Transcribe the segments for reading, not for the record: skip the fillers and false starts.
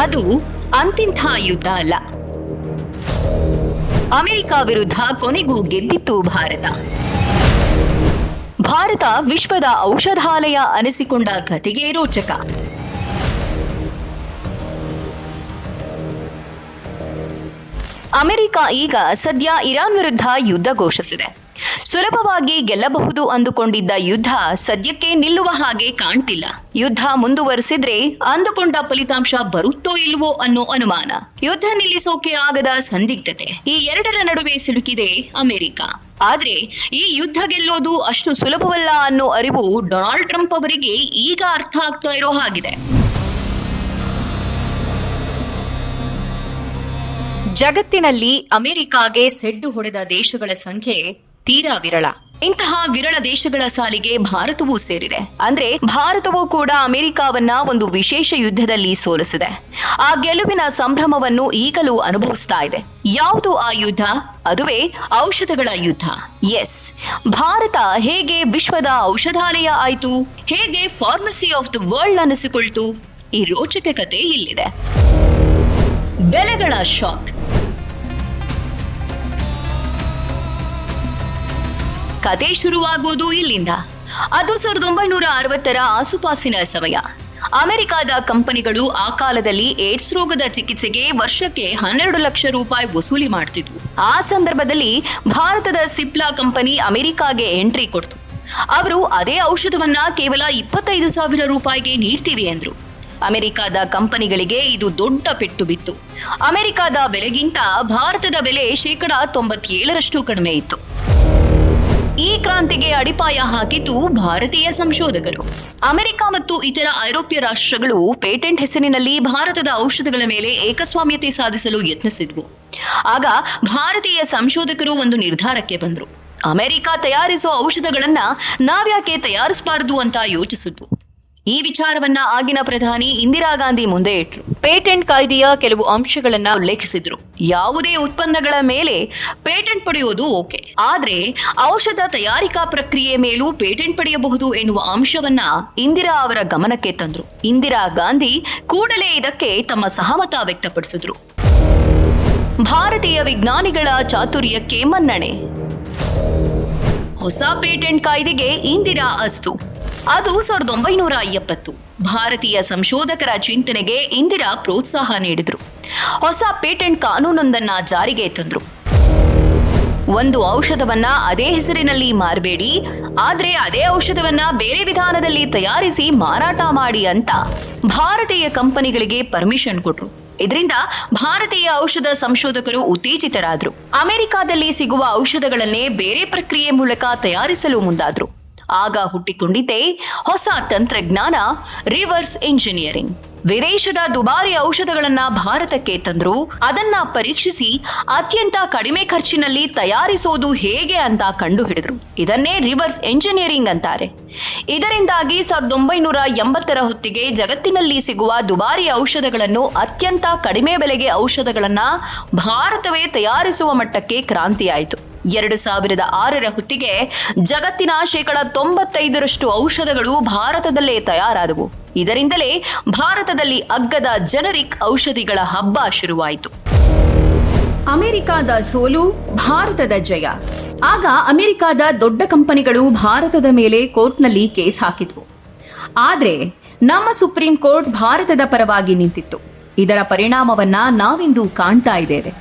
ಅದು ಅಂತಿಂಥ ಯುದ್ಧ ಅಲ್ಲ. ಅಮೆರಿಕ ವಿರುದ್ಧ ಕೊನೆಗೂ ಗೆದ್ದಿತ್ತು ಭಾರತ. ಭಾರತ ವಿಶ್ವದ ಔಷಧಾಲಯ ಅನಿಸಿಕೊಂಡ ಕಥೆಗೆ ರೋಚಕ. ಅಮೆರಿಕ ಈಗ ಸದ್ಯ ಇರಾನ್ ವಿರುದ್ಧ ಯುದ್ಧ ಘೋಷಿಸಿದೆ. ಸುಲಭವಾಗಿ ಗೆಲ್ಲಬಹುದು ಅಂದುಕೊಂಡಿದ್ದ ಯುದ್ಧ ಸದ್ಯಕ್ಕೆ ನಿಲ್ಲುವ ಹಾಗೆ ಕಾಣ್ತಿಲ್ಲ. ಯುದ್ಧ ಮುಂದುವರೆಸಿದ್ರೆ ಅಂದುಕೊಂಡ ಫಲಿತಾಂಶ ಬರುತ್ತೋ ಇಲ್ವೋ ಅನ್ನೋ ಅನುಮಾನ. ಯುದ್ಧ ನಿಲ್ಲಿಸೋಕೆ ಆಗದ ಸಂದಿಗ್ಧತೆ. ಈ ಎರಡರ ನಡುವೆ ಸಿಲುಕಿದೆ ಅಮೆರಿಕ. ಆದ್ರೆ ಈ ಯುದ್ಧ ಗೆಲ್ಲೋದು ಅಷ್ಟು ಸುಲಭವಲ್ಲ ಅನ್ನೋ ಅರಿವು ಡೊನಾಲ್ಡ್ ಟ್ರಂಪ್ ಅವರಿಗೆ ಈಗ ಅರ್ಥ ಆಗ್ತಾ ಇರೋ ಹಾಗಿದೆ. ಜಗತ್ತಿನಲ್ಲಿ ಅಮೆರಿಕಾಗೆ ಸೆಡ್ಡು ಹೊಡೆದ ದೇಶಗಳ ಸಂಖ್ಯೆ ತೀರಾ ವಿರಳ. ಇಂತಹ ವಿರಳ ದೇಶಗಳ ಸಾಲಿಗೆ ಭಾರತವೂ ಸೇರಿದೆ. ಅಂದ್ರೆ ಭಾರತವೂ ಕೂಡ ಅಮೆರಿಕಾವನ್ನ ಒಂದು ವಿಶೇಷ ಯುದ್ಧದಲ್ಲಿ ಸೋಲಿಸಿದೆ. ಆ ಗೆಲುವಿನ ಸಂಭ್ರಮವನ್ನು ಈಗಲೂ ಅನುಭವಿಸ್ತಾ ಇದೆ. ಯಾವುದು ಆ ಯುದ್ಧ? ಅದುವೇ ಔಷಧಗಳ ಯುದ್ಧ. ಎಸ್, ಭಾರತ ಹೇಗೆ ವಿಶ್ವದ ಔಷಧಾಲಯ ಆಯಿತು, ಹೇಗೆ ಫಾರ್ಮಸಿ ಆಫ್ ದ ವರ್ಲ್ಡ್ ಅನಿಸಿಕೊಳ್ತು, ಈ ರೋಚಕ ಕತೆ ಇಲ್ಲಿದೆ. ಬೆಲೆಗಳ ಶಾಕ್. ಕತೆ ಶುರುವಾಗುವುದು ಇಲ್ಲಿಂದ. ಅದು 1960ರ ಆಸುಪಾಸಿನ ಸಮಯ. ಅಮೆರಿಕದ ಕಂಪನಿಗಳು ಆ ಕಾಲದಲ್ಲಿ ಏಡ್ಸ್ ರೋಗದ ಚಿಕಿತ್ಸೆಗೆ ವರ್ಷಕ್ಕೆ 12 ಲಕ್ಷ ರೂಪಾಯಿ ವಸೂಲಿ ಮಾಡ್ತಿದ್ವು. ಆ ಸಂದರ್ಭದಲ್ಲಿ ಭಾರತದ ಸಿಪ್ಲಾ ಕಂಪನಿ ಅಮೆರಿಕಾಗೆ ಎಂಟ್ರಿ ಕೊಡ್ತು. ಅವರು ಅದೇ ಔಷಧವನ್ನ ಕೇವಲ 25,000 ರೂಪಾಯಿಗೆ ನೀಡ್ತೀವಿ ಎಂದ್ರು. ಅಮೆರಿಕದ ಕಂಪನಿಗಳಿಗೆ ಇದು ದೊಡ್ಡ ಪೆಟ್ಟು ಬಿತ್ತು. ಅಮೆರಿಕದ ಬೆಲೆಗಿಂತ ಭಾರತದ ಬೆಲೆ 97% ಕಡಿಮೆ ಇತ್ತು. ಈ ಕ್ರಾಂತಿಗೆ ಅಡಿಪಾಯ ಹಾಕಿದ್ದು ಭಾರತೀಯ ಸಂಶೋಧಕರು. ಅಮೆರಿಕ ಮತ್ತು ಇತರ ಐರೋಪ್ಯ ರಾಷ್ಟ್ರಗಳು ಪೇಟೆಂಟ್ ಹೆಸರಿನಲ್ಲಿ ಭಾರತದ ಔಷಧಗಳ ಮೇಲೆ ಏಕಸ್ವಾಮ್ಯತೆ ಸಾಧಿಸಲು ಯತ್ನಿಸಿದ್ವು. ಆಗ ಭಾರತೀಯ ಸಂಶೋಧಕರು ಒಂದು ನಿರ್ಧಾರಕ್ಕೆ ಬಂದರು. ಅಮೆರಿಕ ತಯಾರಿಸುವ ಔಷಧಗಳನ್ನ ನಾವ್ಯಾಕೆ ತಯಾರಿಸಬಾರದು ಅಂತ ಯೋಚಿಸಿದ್ವು. ಈ ವಿಚಾರವನ್ನ ಆಗಿನ ಪ್ರಧಾನಿ ಇಂದಿರಾ ಗಾಂಧಿ ಮುಂದೆ ಇಟ್ರು. ಪೇಟೆಂಟ್ ಕಾಯ್ದೆಯ ಕೆಲವು ಅಂಶಗಳನ್ನ ಉಲ್ಲೇಖಿಸಿದ್ರು. ಯಾವುದೇ ಉತ್ಪನ್ನಗಳ ಮೇಲೆ ಪೇಟೆಂಟ್ ಪಡೆಯೋದು ಓಕೆ, ಆದ್ರೆ ಔಷಧ ತಯಾರಿಕಾ ಪ್ರಕ್ರಿಯೆ ಮೇಲೂ ಪೇಟೆಂಟ್ ಪಡೆಯಬಹುದು ಎನ್ನುವ ಅಂಶವನ್ನ ಇಂದಿರಾ ಅವರ ಗಮನಕ್ಕೆ ತಂದ್ರು. ಇಂದಿರಾ ಗಾಂಧಿ ಕೂಡಲೇ ಇದಕ್ಕೆ ತಮ್ಮ ಸಹಮತ ವ್ಯಕ್ತಪಡಿಸಿದ್ರು. ಭಾರತೀಯ ವಿಜ್ಞಾನಿಗಳ ಚಾತುರ್ಯಕ್ಕೆ ಮನ್ನಣೆ. ಹೊಸ ಪೇಟೆಂಟ್ ಕಾಯ್ದೆಗೆ ಇಂದಿರಾ ಅಸ್ತು. ಅದು 1970. ಭಾರತೀಯ ಸಂಶೋಧಕರ ಚಿಂತನೆಗೆ ಇಂದಿರಾ ಪ್ರೋತ್ಸಾಹ ನೀಡಿದ್ರು. ಹೊಸ ಪೇಟೆಂಟ್ ಕಾನೂನೊಂದನ್ನ ಜಾರಿಗೆ ತಂದ್ರು. ಒಂದು ಔಷಧವನ್ನ ಅದೇ ಹೆಸರಿನಲ್ಲಿ ಮಾರಬೇಡಿ, ಆದ್ರೆ ಅದೇ ಔಷಧವನ್ನ ಬೇರೆ ವಿಧಾನದಲ್ಲಿ ತಯಾರಿಸಿ ಮಾರಾಟ ಮಾಡಿ ಅಂತ ಭಾರತೀಯ ಕಂಪನಿಗಳಿಗೆ ಪರ್ಮಿಷನ್ ಕೊಟ್ರು. ಇದರಿಂದ ಭಾರತೀಯ ಔಷಧ ಸಂಶೋಧಕರು ಉತ್ತೇಜಿತರಾದ್ರು. ಅಮೆರಿಕಾದಲ್ಲಿ ಸಿಗುವ ಔಷಧಗಳನ್ನೇ ಬೇರೆ ಪ್ರಕ್ರಿಯೆ ಮೂಲಕ ತಯಾರಿಸಲು ಮುಂದಾದ್ರು. ಆಗ ಹುಟ್ಟಿಕೊಂಡಿದ್ದೇ ಹೊಸ ತಂತ್ರಜ್ಞಾನ, ರಿವರ್ಸ್ ಇಂಜಿನಿಯರಿಂಗ್. ವಿದೇಶದ ದುಬಾರಿ ಔಷಧಗಳನ್ನ ಭಾರತಕ್ಕೆ ತಂದ್ರು. ಅದನ್ನ ಪರೀಕ್ಷಿಸಿ ಅತ್ಯಂತ ಕಡಿಮೆ ಖರ್ಚಿನಲ್ಲಿ ತಯಾರಿಸೋದು ಹೇಗೆ ಅಂತ ಕಂಡುಹಿಡಿದ್ರು. ಇದನ್ನೇ ರಿವರ್ಸ್ ಇಂಜಿನಿಯರಿಂಗ್ ಅಂತಾರೆ. ಇದರಿಂದಾಗಿ 1980ರ ಹೊತ್ತಿಗೆ ಜಗತ್ತಿನಲ್ಲಿ ಸಿಗುವ ದುಬಾರಿ ಔಷಧಗಳನ್ನು ಅತ್ಯಂತ ಕಡಿಮೆ ಬೆಲೆಗೆ ಔಷಧಗಳನ್ನ ಭಾರತವೇ ತಯಾರಿಸುವ ಮಟ್ಟಕ್ಕೆ ಕ್ರಾಂತಿಯಾಯಿತು. 2006ರ ಹೊತ್ತಿಗೆ ಜಗತ್ತಿನ 95% ಔಷಧಗಳು ಭಾರತದಲ್ಲೇ ತಯಾರಾದವು. ಇದರಿಂದಲೇ ಭಾರತದಲ್ಲಿ ಅಗ್ಗದ ಜನರಿಕ್ ಔಷಧಿಗಳ ಹಬ್ಬ ಶುರುವಾಯಿತು. ಅಮೆರಿಕದ ಸೋಲು, ಭಾರತದ ಜಯ. ಆಗ ಅಮೆರಿಕದ ದೊಡ್ಡ ಕಂಪನಿಗಳು ಭಾರತದ ಮೇಲೆ ಕೋರ್ಟ್ನಲ್ಲಿ ಕೇಸ್ ಹಾಕಿದ್ವು. ಆದ್ರೆ ನಮ್ಮ ಸುಪ್ರೀಂ ಕೋರ್ಟ್ ಭಾರತದ ಪರವಾಗಿ ನಿಂತಿತ್ತು. ಇದರ ಪರಿಣಾಮವನ್ನ ನಾವಿಂದು ಕಾಣ್ತಾ ಇದ್ದೇವೆ.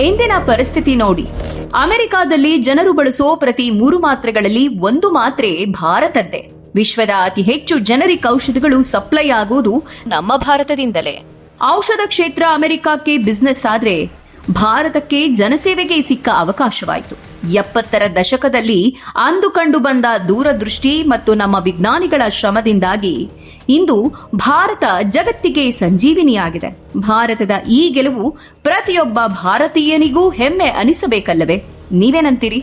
ಇಂದಿನ ಪರಿಸ್ಥಿತಿ ನೋಡಿ. ಅಮೆರಿಕಾದಲ್ಲಿ ಜನರು ಬಳಸೋ ಪ್ರತಿ 3 ಮಾತ್ರೆಗಳಲ್ಲಿ 1 ಮಾತ್ರೆ ಭಾರತದ್ದೇ. ವಿಶ್ವದ ಅತಿ ಹೆಚ್ಚು ಜನರಿಕ್ ಔಷಧಗಳು ಸಪ್ಲೈ ಆಗೋದು ನಮ್ಮ ಭಾರತದಿಂದಲೇ. ಔಷಧ ಕ್ಷೇತ್ರ ಅಮೆರಿಕಕ್ಕೆ ಬಿಸ್ನೆಸ್ ಆದ್ರೆ ಭಾರತಕ್ಕೆ ಜನಸೇವೆಗೆ ಸಿಕ್ಕ ಅವಕಾಶವಾಯಿತು. 70ರ ದಶಕದಲ್ಲಿ ಅಂದು ಕಂಡು ಬಂದ ದೂರದೃಷ್ಟಿ ಮತ್ತು ನಮ್ಮ ವಿಜ್ಞಾನಿಗಳ ಶ್ರಮದಿಂದಾಗಿ ಇಂದು ಭಾರತ ಜಗತ್ತಿಗೆ ಸಂಜೀವಿನಿಯಾಗಿದೆ. ಭಾರತದ ಈ ಗೆಲುವು ಪ್ರತಿಯೊಬ್ಬ ಭಾರತೀಯನಿಗೂ ಹೆಮ್ಮೆ ಅನಿಸಬೇಕಲ್ಲವೇ? ನೀವೇನಂತೀರಿ?